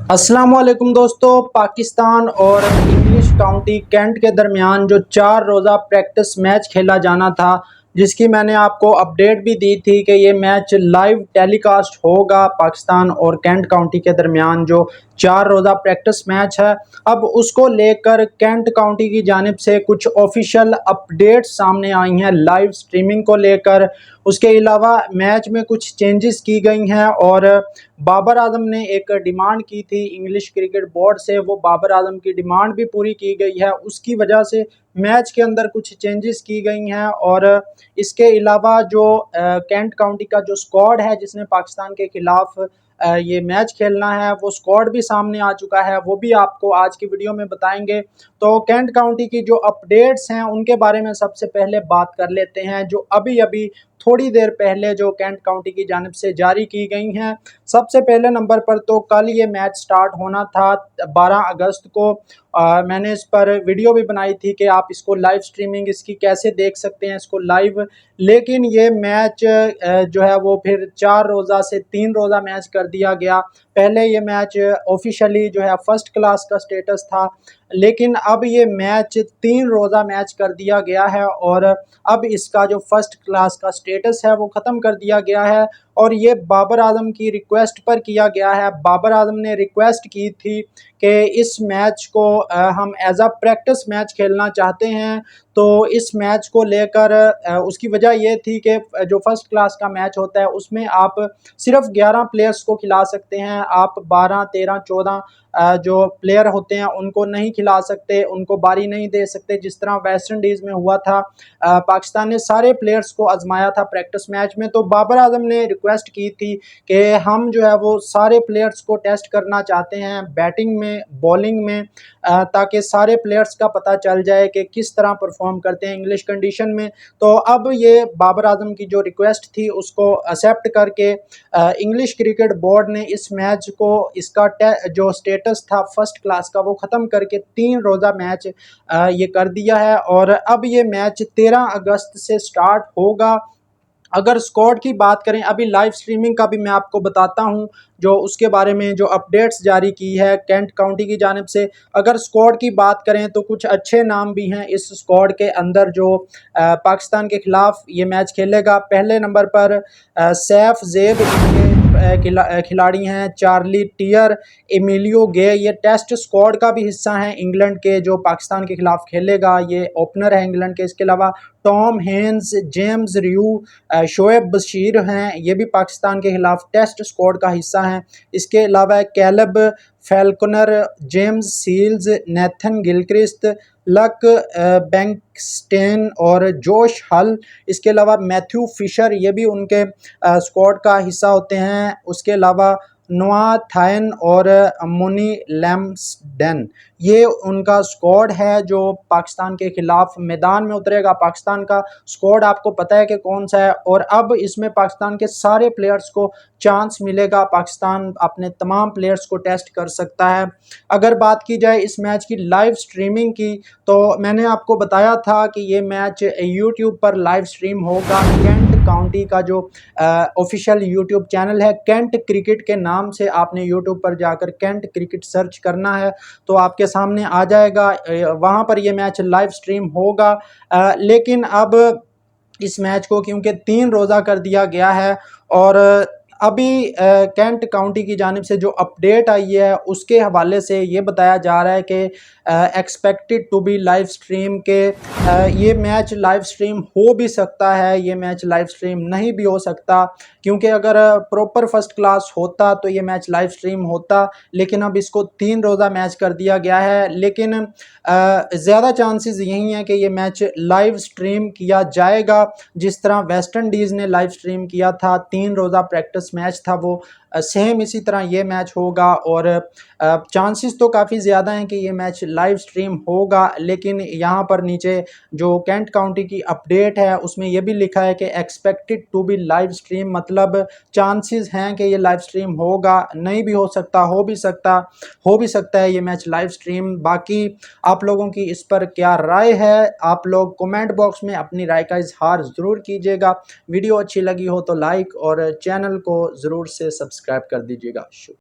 अस्सलाम वालेकुम दोस्तों। पाकिस्तान और इंग्लिश काउंटी कैंट के दरमियान जो 4 रोज़ा प्रैक्टिस मैच खेला जाना था, जिसकी मैंने आपको अपडेट भी दी थी कि ये मैच लाइव टेलीकास्ट होगा। पाकिस्तान और कैंट काउंटी के दरमियान जो 4 रोज़ा प्रैक्टिस मैच है, अब उसको लेकर कैंट काउंटी की जानिब से कुछ ऑफिशियल अपडेट्स सामने आई हैं लाइव स्ट्रीमिंग को लेकर। उसके अलावा मैच में कुछ चेंजेस की गई हैं और बाबर आजम ने एक डिमांड की थी इंग्लिश क्रिकेट बोर्ड से, वो बाबर आजम की डिमांड भी पूरी की गई है। उसकी वजह से मैच के अंदर कुछ चेंजेस की गई हैं और इसके अलावा जो कैंट काउंटी का जो स्क्वाड है जिसने पाकिस्तान के खिलाफ ये मैच खेलना है, वो स्क्वाड भी सामने आ चुका है, वो भी आपको आज की वीडियो में बताएंगे। तो कैंट काउंटी की जो अपडेट्स हैं उनके बारे में सबसे पहले बात कर लेते हैं, जो अभी अभी थोड़ी देर पहले जो कैंट काउंटी की जानिब से जारी की गई हैं। सबसे पहले नंबर पर तो कल ये मैच स्टार्ट होना था 12 अगस्त को। मैंने इस पर वीडियो भी बनाई थी कि आप इसको लाइव स्ट्रीमिंग इसकी कैसे देख सकते हैं इसको लाइव, लेकिन ये मैच जो है वो फिर 4 रोज़ा से 3 रोज़ा मैच कर दिया गया। पहले ये मैच ऑफिशियली जो है फर्स्ट क्लास का स्टेटस था, लेकिन अब ये मैच 3 रोज़ा मैच कर दिया गया है और अब इसका जो फर्स्ट क्लास का स्टेटस है वो ख़त्म कर दिया गया है। और ये बाबर आजम की रिक्वेस्ट पर किया गया है। बाबर आजम ने रिक्वेस्ट की थी कि इस मैच को हम एज अ प्रैक्टिस मैच खेलना चाहते हैं। तो इस मैच को लेकर उसकी वजह ये थी कि जो फर्स्ट क्लास का मैच होता है उसमें आप सिर्फ 11 प्लेयर्स को खिला सकते हैं, आप 12, 13, 14 जो प्लेयर होते हैं उनको नहीं खिला सकते, उनको बारी नहीं दे सकते, जिस तरह वेस्ट इंडीज़ में हुआ था। पाकिस्तान ने सारे प्लेयर्स को आजमाया था प्रैक्टिस मैच में। तो बाबर आजम ने रिक्वेस्ट की थी कि हम जो है वो सारे प्लेयर्स को टेस्ट करना चाहते हैं, बैटिंग में, बॉलिंग में, ताकि सारे प्लेयर्स का पता चल जाए कि किस तरह परफॉर्म करते हैं इंग्लिश कंडीशन में। तो अब ये बाबर आजम की जो रिक्वेस्ट थी उसको एक्सेप्ट करके इंग्लिश क्रिकेट बोर्ड ने इस मैच को इसका जो स्टेटस था फर्स्ट क्लास का वो ख़त्म करके 3 रोज़ा मैच ये कर दिया है और अब ये मैच 13 अगस्त से स्टार्ट होगा। अगर स्क्वाड की बात करें, अभी लाइव स्ट्रीमिंग का भी मैं आपको बताता हूं, जो उसके बारे में जो अपडेट्स जारी की है कैंट काउंटी की जानिब से। अगर स्क्वाड की बात करें तो कुछ अच्छे नाम भी हैं इस स्क्वाड के अंदर जो पाकिस्तान के खिलाफ ये मैच खेलेगा। पहले नंबर पर सैफ ज़ेब खिलाड़ी हैं, चार्ली टियर, एमिलियो गे, ये टेस्ट स्क्वाड का भी हिस्सा हैं इंग्लैंड के, जो पाकिस्तान के खिलाफ खेलेगा, ये ओपनर है इंग्लैंड के। इसके अलावा Tom Haines, James Rew, Shoaib Bashir हैं, ये भी पाकिस्तान के खिलाफ टेस्ट स्क्वाड का हिस्सा हैं। इसके अलावा Caleb Falconer, James Seals, Nathan Gilchrist, Luc Benkenstein और जोश हल, इसके अलावा मैथ्यू फिशर, ये भी उनके स्क्वाड का हिस्सा होते हैं। उसके अलावा नोआ थाइन और मुनी लैम्सडेन, ये उनका स्क्वाड है जो पाकिस्तान के खिलाफ मैदान में उतरेगा। पाकिस्तान का स्क्वाड आपको पता है कि कौन सा है और अब इसमें पाकिस्तान के सारे प्लेयर्स को चांस मिलेगा, पाकिस्तान अपने तमाम प्लेयर्स को टेस्ट कर सकता है। अगर बात की जाए इस मैच की लाइव स्ट्रीमिंग की, तो मैंने आपको बताया था कि ये मैच यूट्यूब पर लाइव स्ट्रीम होगा। कैंट काउंटी का जो ऑफिशियल यूट्यूब चैनल है कैंट क्रिकेट के नाम से, आपने यूट्यूब पर जाकर कैंट क्रिकेट सर्च करना है तो आपके सामने आ जाएगा, वहाँ पर ये मैच लाइव स्ट्रीम होगा। लेकिन अब इस मैच को क्योंकि 3 रोज़ा कर दिया गया है और अभी कैंट काउंटी की जानिब से जो अपडेट आई है उसके हवाले से ये बताया जा रहा है कि expected to be live stream के ये मैच लाइव स्ट्रीम हो भी सकता है, ये मैच लाइव स्ट्रीम नहीं भी हो सकता, क्योंकि अगर प्रॉपर फर्स्ट क्लास होता तो ये मैच लाइव स्ट्रीम होता, लेकिन अब इसको 3 रोज़ा मैच कर दिया गया है। लेकिन ज़्यादा चांसेस यही हैं कि ये मैच लाइव स्ट्रीम किया जाएगा, जिस तरह वेस्ट इंडीज़ ने लाइव स्ट्रीम किया था, 3 रोज़ा प्रैक्टिस मैच था वो, सेम इसी तरह ये मैच होगा और चांसेस तो काफ़ी ज़्यादा हैं कि ये मैच लाइव स्ट्रीम होगा। लेकिन यहाँ पर नीचे जो कैंट काउंटी की अपडेट है उसमें ये भी लिखा है कि expected to be live stream, मतलब चांसेस हैं कि ये लाइव स्ट्रीम होगा, नहीं भी हो सकता, हो भी सकता है ये मैच लाइव स्ट्रीम। बाकी आप लोगों की इस पर क्या राय है, आप लोग कमेंट बॉक्स में अपनी राय का इजहार ज़रूर कीजिएगा। वीडियो अच्छी लगी हो तो लाइक और चैनल को ज़रूर से सब्सक्राइब कर दीजिएगा। शुक्रिया।